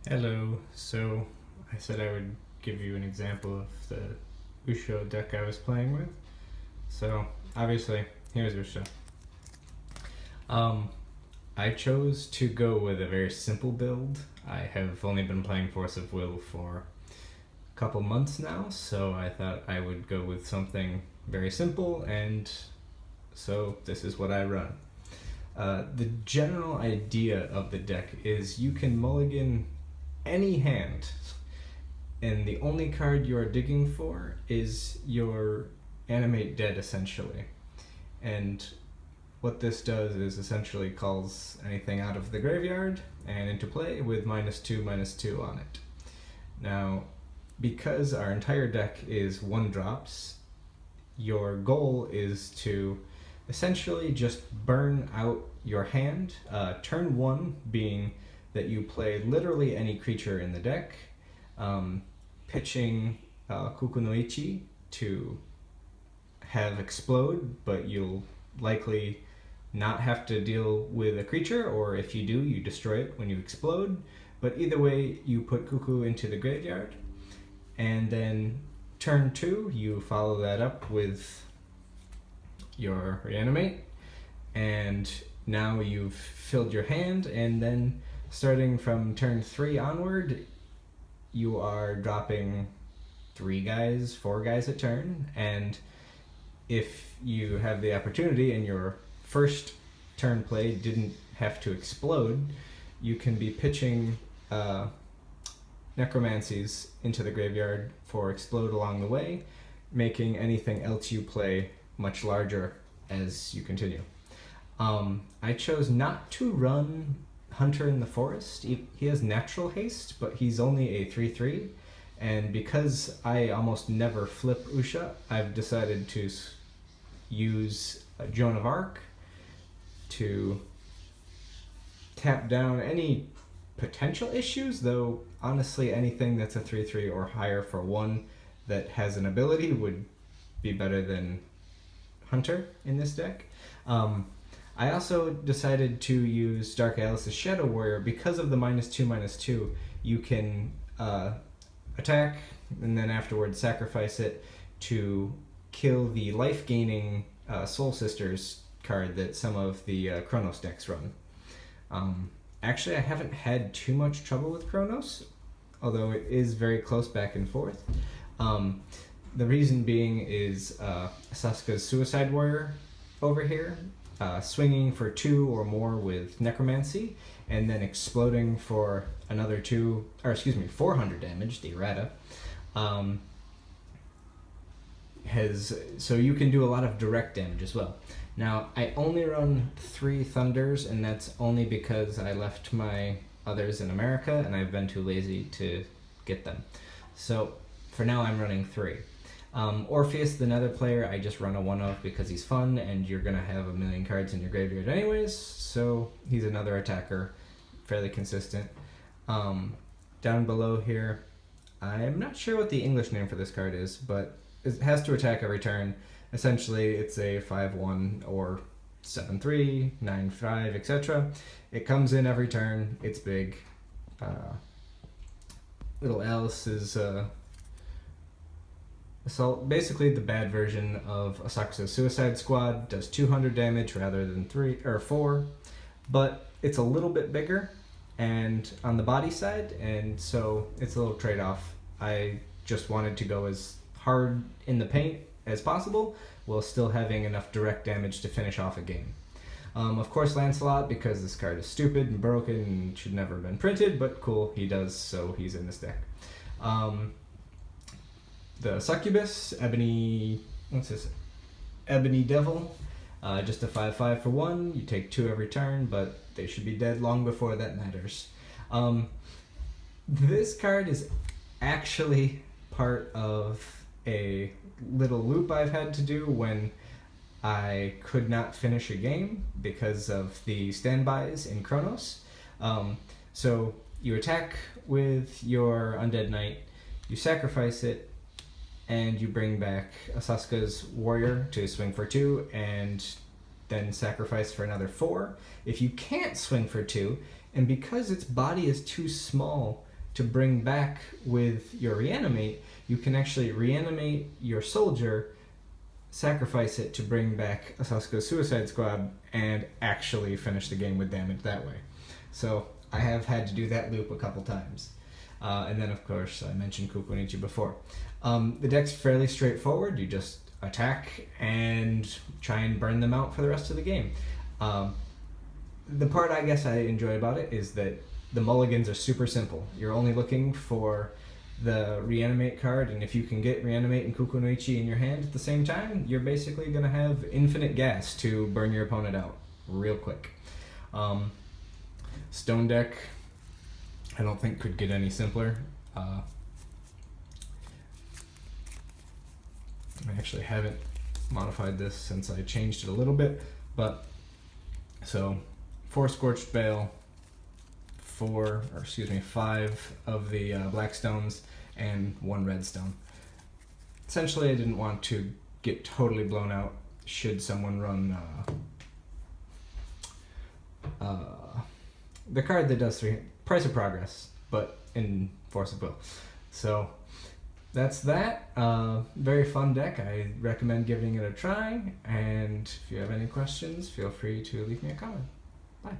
Hello. So I said I would give you an example of the Ushuah deck I was playing with. So obviously, here's Ushuah. Um, I chose to go with a very simple build. I have only been playing Force of Will for a couple months now, so I thought I would go with something very simple, and so this is what I run. The general idea of the deck is you can mulligan any hand, and the only card you are digging for is your animate dead, essentially. And what this does is essentially calls anything out of the graveyard and into play with -2/-2 on it. Now, because our entire deck is 1-drops, your goal is to essentially just burn out your hand. Turn 1 being that you play literally any creature in the deck, pitching Kukunoichi to have explode, but you'll likely not have to deal with a creature, or if you do, you destroy it when you explode. But either way, you put Kuku into the graveyard, and then turn 2, you follow that up with your reanimate, and now you've filled your hand, and then starting from turn 3 onward, you are dropping 3 guys, 4 guys a turn, and if you have the opportunity and your first turn play didn't have to explode, you can be pitching necromancies into the graveyard for explode along the way, making anything else you play much larger as you continue. I chose not to run Hunter in the Forest. He has natural haste, but he's only a 3/3, and because I almost never flip Ushuah, I've decided to use Joan of Arc to tap down any potential issues, though honestly anything that's a 3/3 or higher for 1 that has an ability would be better than Hunter in this deck. I also decided to use Dark Alice's Shadow Warrior. Because of the -2/-2, you can attack and then afterwards sacrifice it to kill the life-gaining Soul Sisters card that some of the Chronos decks run. Actually, I haven't had too much trouble with Chronos, although it is very close back and forth. The reason being is Sasuke's Suicide Warrior over here, swinging for 2 or more with Necromancy, and then exploding for another 400 damage, the errata. So you can do a lot of direct damage as well. Now, I only run 3 Thunders, and that's only because I left my others in America, and I've been too lazy to get them. So, for now, I'm running 3. Orpheus, the Nether player, I just run a 1-of because he's fun, and you're going to have a million cards in your graveyard anyways, so he's another attacker, fairly consistent. Down below here, I'm not sure what the English name for this card is, but it has to attack every turn. Essentially, it's a 5/1 or 7/3, 9/5, etc. It comes in every turn. It's big. Little Alice is assault, basically the bad version of Asakusa's Suicide Squad. Does 200 damage rather than 3 or 4, but it's a little bit bigger and on the body side, and so it's a little trade-off. I just wanted to go as hard in the paint as possible while still having enough direct damage to finish off a game. Of course, Lancelot, because this card is stupid and broken and should never have been printed, but cool, he does, so he's in this deck. The Succubus, Ebony Devil, just a 5/5 for 1. You take 2 every turn, but they should be dead long before that matters. This card is actually part of a little loop I've had to do when I could not finish a game because of the standbys in Chronos. So you attack with your Undead Knight, you sacrifice it, and you bring back Sasuke's Warrior to swing for 2, and then sacrifice for another 4. If you can't swing for 2, and because its body is too small to bring back with your reanimate, you can actually reanimate your soldier, sacrifice it to bring back a Sasuke Suicide Squad, and actually finish the game with damage that way. So I have had to do that loop a couple times. And then, of course, I mentioned Kukunichi before. The deck's fairly straightforward. You just attack and try and burn them out for the rest of the game. The part I guess I enjoy about it is that the mulligans are super simple. You're only looking for the reanimate card, and if you can get reanimate and Kukunichi in your hand at the same time, you're basically going to have infinite gas to burn your opponent out real quick. Stone deck, I don't think could get any simpler. I actually haven't modified this since I changed it a little bit, but so 4 Scorched Bale, 5 of the black stones, and 1 red stone. Essentially, I didn't want to get totally blown out should someone run the card that does 3 Price of Progress, but in Force of Will. So that's that. Very fun deck. I recommend giving it a try, and if you have any questions, feel free to leave me a comment. Bye.